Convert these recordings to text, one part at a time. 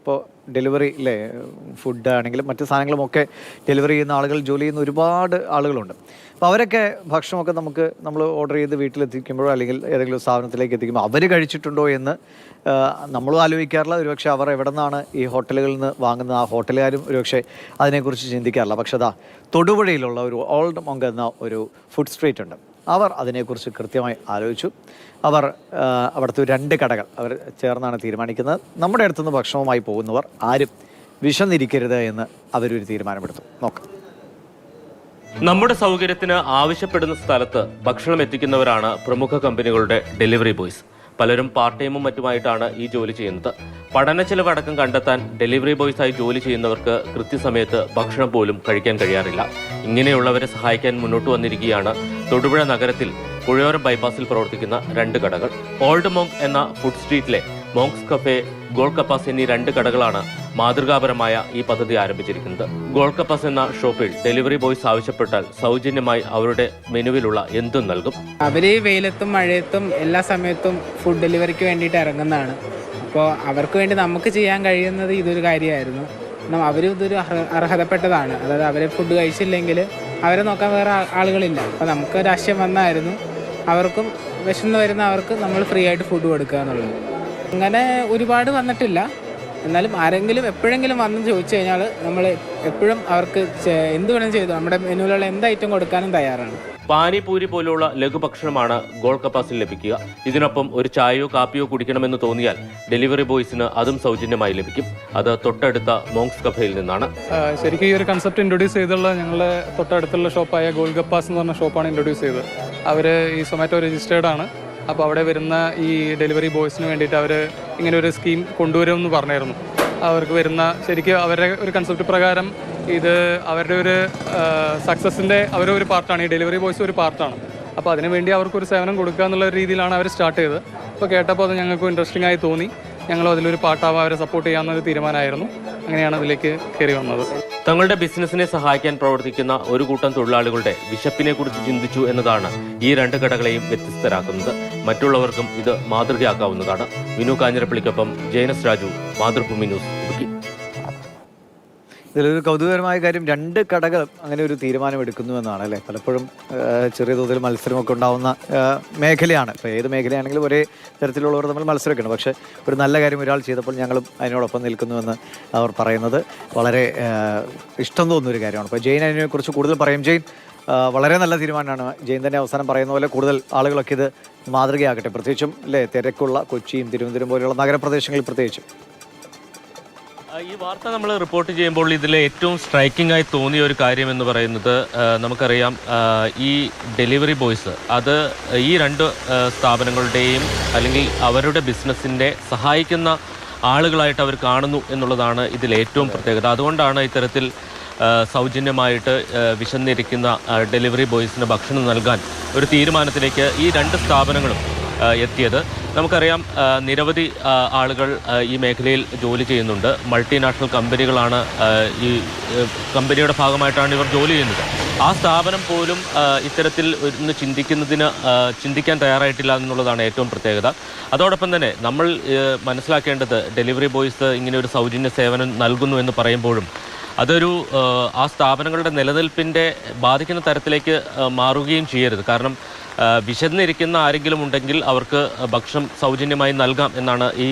ഇപ്പോൾ ഡെലിവറി അല്ലേ, ഫുഡ് ആണെങ്കിലും മറ്റ് സാധനങ്ങളുമൊക്കെ ഡെലിവറി ചെയ്യുന്ന ആളുകൾ, ജോലി ചെയ്യുന്ന ഒരുപാട് ആളുകളുണ്ട്. അപ്പോൾ അവരൊക്കെ ഭക്ഷണമൊക്കെ നമ്മൾ ഓർഡർ ചെയ്ത് വീട്ടിലെത്തിക്കുമ്പോഴോ അല്ലെങ്കിൽ ഏതെങ്കിലും സ്ഥാപനത്തിലേക്ക് എത്തിക്കുമ്പോൾ അവർ കഴിച്ചിട്ടുണ്ടോ എന്ന് നമ്മളും ആലോചിക്കാറില്ല. ഒരുപക്ഷെ അവർ എവിടെ നിന്നാണ് ഈ ഹോട്ടലുകളിൽ നിന്ന് വാങ്ങുന്നത്, ആ ഹോട്ടലുകാരും ഒരുപക്ഷെ അതിനെക്കുറിച്ച് ചിന്തിക്കാറില്ല. പക്ഷേ അതാ തൊടുപുഴയിലുള്ള ഒരു ഓൾഡ് മൊങ്ക് എന്ന ഒരു ഫുഡ് സ്ട്രീറ്റ് ഉണ്ട്. അവർ അതിനെക്കുറിച്ച് കൃത്യമായി ആലോചിച്ചു. അവർ അവിടുത്തെ 2 കടകൾ അവർ ചേർന്നാണ് തീരുമാനിക്കുന്നത്. നമ്മുടെ അടുത്തുനിന്ന് ഭക്ഷണവുമായി പോകുന്നവർ ആരും വിശന്നിരിക്കരുത് എന്ന് അവരൊരു തീരുമാനമെടുത്തു. നോക്കാം. നമ്മുടെ സൗകര്യത്തിന് ആവശ്യപ്പെടുന്ന സ്ഥലത്ത് ഭക്ഷണം എത്തിക്കുന്നവരാണ് പ്രമുഖ കമ്പനികളുടെ ഡെലിവറി ബോയ്സ്. പലരും പാർട്ട് ടൈമും മറ്റുമായിട്ടാണ് ഈ ജോലി ചെയ്യുന്നത്. പഠന ചെലവടക്കം കണ്ടെത്താൻ ഡെലിവറി ബോയ്സായി ജോലി ചെയ്യുന്നവർക്ക് കൃത്യസമയത്ത് ഭക്ഷണം പോലും കഴിക്കാൻ കഴിയാറില്ല. ഇങ്ങനെയുള്ളവരെ സഹായിക്കാൻ മുന്നോട്ട് വന്നിരിക്കുകയാണ് തൊടുപുഴ നഗരത്തിൽ പുഴയോരം ബൈപ്പാസിൽ പ്രവർത്തിക്കുന്ന 2 കടകൾ. ഓൾഡ് മോങ്ക് എന്ന ഫുഡ് സ്ട്രീറ്റിലെ മോങ്ക്സ് കഫേ, ഗോൾ കപ്പാസ് എന്നീ 2 കടകളാണ് മാതൃകാപരമായ ഈ പദ്ധതി ആരംഭിച്ചിരിക്കുന്നത്. ഗോൾ കപ്പാസ് എന്ന ഷോപ്പിൽ ഡെലിവറി ബോയ്സ് ആവശ്യപ്പെട്ടാൽ സൗജന്യമായി അവരുടെ മെനുവിലുള്ള എന്തും നൽകും. അവര് വെയിലത്തും മഴയത്തും എല്ലാ സമയത്തും ഫുഡ് ഡെലിവറിക്ക് വേണ്ടിയിട്ട് ഇറങ്ങുന്നതാണ്. അപ്പോൾ അവർക്ക് വേണ്ടി നമുക്ക് ചെയ്യാൻ കഴിയുന്നത് ഇതൊരു കാര്യമായിരുന്നു. അവരും ഇതൊരു അർഹതപ്പെട്ടതാണ്. അതായത് അവരെ ഫുഡ് കഴിച്ചില്ലെങ്കിൽ അവരെ നോക്കാൻ വേറെ ആളുകളില്ല. അപ്പോൾ നമുക്കൊരു ആശയം വന്നായിരുന്നു അവർക്കും വിശന്ന് വരുന്ന അവർക്ക് നമ്മൾ ഫ്രീ ആയിട്ട് ഫുഡ് കൊടുക്കുക എന്നുള്ളത്. അങ്ങനെ ഒരുപാട് വന്നിട്ടില്ല. എന്നാലും ആരെങ്കിലും എപ്പോഴെങ്കിലും വന്ന് ചോദിച്ചു കഴിഞ്ഞാൽ നമ്മൾ എപ്പോഴും അവർക്ക് എന്ത് വേണം ചെയ്തു നമ്മുടെ മെനുവിലുള്ള എന്ത് ഐറ്റം കൊടുക്കാനും തയ്യാറാണ്. പാനിപൂരി പോലുള്ള ലഘുഭക്ഷണമാണ് ഗോൾ കപ്പാസിൽ ലഭിക്കുക. ഇതിനൊപ്പം ഒരു ചായയോ കാപ്പിയോ കുടിക്കണമെന്ന് തോന്നിയാൽ ഡെലിവറി ബോയ്സിന് അതും സൗജന്യമായി ലഭിക്കും. അത് തൊട്ടടുത്ത മോങ്ക്സ് കഫേയിൽ നിന്നാണ്. ശരിക്കും ഈ ഒരു കൺസെപ്റ്റ് ഇൻട്രൊഡ്യൂസ് ചെയ്തുള്ള ഞങ്ങളുടെ തൊട്ടടുത്തുള്ള ഷോപ്പായ ഗോൾ കപ്പാസ് എന്ന് പറഞ്ഞ ഷോപ്പാണ് ഇൻട്രൊഡ്യൂസ് ചെയ്തത്. അവർ ഈ സൊമാറ്റോ രജിസ്റ്റേർഡ് ആണ്. അപ്പോൾ അവിടെ വരുന്ന ഈ ഡെലിവറി ബോയ്സിന് വേണ്ടിയിട്ട് അവർ ഇങ്ങനെ ഒരു സ്കീം കൊണ്ടുവരുമെന്ന് പറഞ്ഞായിരുന്നു. അവർക്ക് വരുന്ന ശരിക്കും അവരുടെ ഒരു കൺസെപ്റ്റ് പ്രകാരം ഇത് അവരുടെ ഒരു സക്സസിൻ്റെ അവരുടെ ഒരു പാർട്ടാണ്. ഈ ഡെലിവറി ബോയ്സ് ഒരു പാർട്ടാണ്. അപ്പോൾ അതിനുവേണ്ടി അവർക്കൊരു സേവനം കൊടുക്കുക എന്നുള്ള രീതിയിലാണ് അവർ സ്റ്റാർട്ട് ചെയ്തത്. അപ്പോൾ കേട്ടപ്പോൾ അത് ഞങ്ങൾക്ക് ഇൻട്രസ്റ്റിംഗ് ആയി തോന്നി. ഞങ്ങളും അതിലൊരു പാർട്ടാവാൻ അവരെ സപ്പോർട്ട് ചെയ്യാമെന്നൊരു തീരുമാനമായിരുന്നു. അങ്ങനെയാണ് അതിലേക്ക് കയറി വന്നത്. തങ്ങളുടെ ബിസിനസിനെ സഹായിക്കാൻ പ്രവർത്തിക്കുന്ന ഒരു കൂട്ടം തൊഴിലാളികളുടെ വിശപ്പിനെ കുറിച്ച് ചിന്തിച്ചു എന്നതാണ് ഈ 2 കടകളെയും വ്യത്യസ്തരാക്കുന്നത്. മറ്റുള്ളവർക്കും ഇത് മാതൃകയാക്കാവുന്നതാണ്. വിനു കാഞ്ഞിരപ്പള്ളിക്കൊപ്പം ജയനസ് രാജു, മാതൃഭൂമി ന്യൂസ്, ഇടുക്കി. ഇതിലൊരു കൗതുകകരമായ കാര്യം 2 കടകൾ അങ്ങനെ ഒരു തീരുമാനം എടുക്കുന്നു എന്നാണ് അല്ലേ. പലപ്പോഴും ചെറിയ തോതിൽ മത്സരമൊക്കെ ഉണ്ടാവുന്ന മേഖലയാണ്. ഇപ്പോൾ ഏത് മേഖലയാണെങ്കിലും ഒരേ തരത്തിലുള്ളവർ തമ്മിൽ മത്സരമൊക്കെ ഉണ്ട്. പക്ഷേ ഒരു നല്ല കാര്യം ഒരാൾ ചെയ്തപ്പോൾ ഞങ്ങളും അതിനോടൊപ്പം നിൽക്കുന്നുവെന്ന് അവർ പറയുന്നത് വളരെ ഇഷ്ടം തോന്നുന്നൊരു കാര്യമാണ്. അപ്പോൾ ജെയിൻ അതിനെക്കുറിച്ച് കൂടുതൽ പറയും. ജെയിൻ, വളരെ നല്ല തീരുമാനമാണ്. ജെയിൻ തന്നെ അവസാനം പറയുന്ന പോലെ കൂടുതൽ ആളുകളൊക്കെ ഇത് മാതൃകയാകട്ടെ. പ്രത്യേകിച്ചും അല്ലേ തിരക്കുള്ള കൊച്ചിയും തിരുവനന്തപുരം പോലെയുള്ള നഗരപ്രദേശങ്ങളിൽ പ്രത്യേകിച്ചും. ഈ വാർത്ത നമ്മൾ റിപ്പോർട്ട് ചെയ്യുമ്പോൾ ഇതിൽ ഏറ്റവും സ്ട്രൈക്കിംഗ് ആയി തോന്നിയ ഒരു കാര്യം എന്ന് പറയുന്നത്, നമുക്കറിയാം ഈ ഡെലിവറി ബോയ്സ് അത് ഈ 2 സ്ഥാപനങ്ങളുടെയും അല്ലെങ്കിൽ അവരുടെ ബിസിനസ്സിൻ്റെ സഹായിക്കുന്ന ആളുകളായിട്ട് അവർ കാണുന്നു എന്നുള്ളതാണ് ഇതിൽ ഏറ്റവും പ്രത്യേകത. അതുകൊണ്ടാണ് ഇത്തരത്തിൽ സൗജന്യമായിട്ട് വിശന്നിരിക്കുന്ന ഡെലിവറി ബോയ്സിന് ഭക്ഷണം നൽകാൻ ഒരു തീരുമാനത്തിലേക്ക് ഈ 2 സ്ഥാപനങ്ങളും എത്തിയത്. നമുക്കറിയാം നിരവധി ആളുകൾ ഈ മേഖലയിൽ ജോലി ചെയ്യുന്നുണ്ട്. മൾട്ടിനാഷണൽ കമ്പനികളാണ് ഈ കമ്പനിയുടെ ഭാഗമായിട്ടാണ് ഇവർ ജോലി ചെയ്യുന്നത്. ആ സ്ഥാപനം പോലും ഇത്തരത്തിൽ ഒന്ന് ചിന്തിക്കാൻ തയ്യാറായിട്ടില്ല എന്നുള്ളതാണ് ഏറ്റവും പ്രത്യേകത. അതോടൊപ്പം തന്നെ നമ്മൾ മനസ്സിലാക്കേണ്ടത് ഡെലിവറി ബോയ്സ് ഇങ്ങനെ ഒരു സൗജന്യ സേവനം നൽകുന്നു എന്ന് പറയുമ്പോഴും അതൊരു ആ സ്ഥാപനങ്ങളുടെ നിലനിൽപ്പിൻ്റെ ബാധിക്കുന്ന തരത്തിലേക്ക് മാറുകയും ചെയ്യരുത്. കാരണം വിശന്നിരിക്കുന്ന ആരെങ്കിലും ഉണ്ടെങ്കിൽ അവർക്ക് ഭക്ഷണം സൗജന്യമായി നൽകാം എന്നാണ് ഈ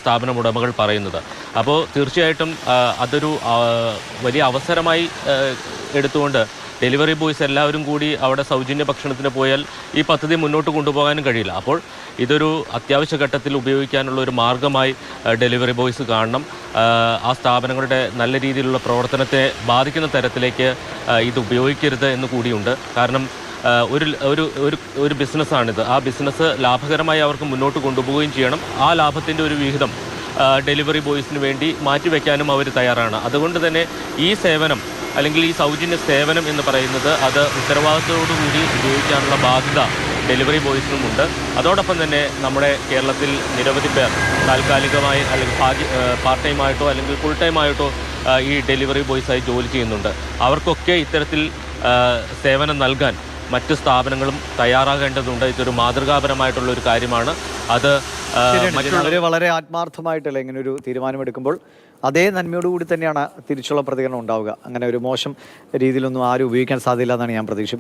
സ്ഥാപന ഉടമകൾ പറയുന്നത്. അപ്പോൾ തീർച്ചയായിട്ടും അതൊരു വലിയ അവസരമായി എടുത്തുകൊണ്ട് ഡെലിവറി ബോയ്സ് എല്ലാവരും കൂടി അവിടെ സൗജന്യ ഭക്ഷണത്തിന് പോയാൽ ഈ പദ്ധതി മുന്നോട്ട് കൊണ്ടുപോകാനും കഴിയില്ല. അപ്പോൾ ഇതൊരു അത്യാവശ്യ ഘട്ടത്തിൽ ഉപയോഗിക്കാനുള്ള ഒരു മാർഗമായി ഡെലിവറി ബോയ്സ് കാണണം. ആ സ്ഥാപനങ്ങളുടെ നല്ല രീതിയിലുള്ള പ്രവർത്തനത്തെ ബാധിക്കുന്ന തരത്തിലേക്ക് ഇത് ഉപയോഗിക്കരുത് എന്ന് കൂടിയുണ്ട്. കാരണം ഒരു ബിസിനസ്സാണിത്. ആ ബിസിനസ് ലാഭകരമായി അവർക്ക് മുന്നോട്ട് കൊണ്ടുപോവുകയും ചെയ്യണം. ആ ലാഭത്തിൻ്റെ ഒരു വിഹിതം ഡെലിവറി ബോയ്സിന് വേണ്ടി മാറ്റിവെക്കാനും അവർ തയ്യാറാണ്. അതുകൊണ്ട് തന്നെ ഈ സേവനം അല്ലെങ്കിൽ ഈ സൗജന്യ സേവനം എന്ന് പറയുന്നത് അത് ഉത്തരവാദിത്തത്തോടുകൂടി ഉപയോഗിക്കാനുള്ള ബാധ്യത ഡെലിവറി ബോയ്സിനുമുണ്ട്. അതോടൊപ്പം തന്നെ നമ്മുടെ കേരളത്തിൽ നിരവധി പേർ താൽക്കാലികമായി അല്ലെങ്കിൽ പാർട്ട് ടൈമായിട്ടോ അല്ലെങ്കിൽ ഫുൾ ടൈമായിട്ടോ ഈ ഡെലിവറി ബോയ്സായി ജോലി ചെയ്യുന്നുണ്ട്. അവർക്കൊക്കെ ഇത്തരത്തിൽ സേവനം നൽകാൻ മറ്റ് സ്ഥാപനങ്ങളും തയ്യാറാകേണ്ടതുണ്ട്. ഇതൊരു മാതൃകാപരമായിട്ടുള്ള ഒരു കാര്യമാണ്. അത് അവര് വളരെ ആത്മാർത്ഥമായിട്ടല്ലേ ഇങ്ങനെ ഒരു തീരുമാനമെടുക്കുമ്പോൾ അതേ നന്മയോടുകൂടി തന്നെയാണ് തിരിച്ചുള്ള പ്രതികരണം ഉണ്ടാവുക. അങ്ങനെ ഒരു മോശം രീതിയിലൊന്നും ആരും ഉപയോഗിക്കാൻ സാധ്യതയില്ല എന്നാണ് ഞാൻ പ്രതീക്ഷിക്കുന്നത്.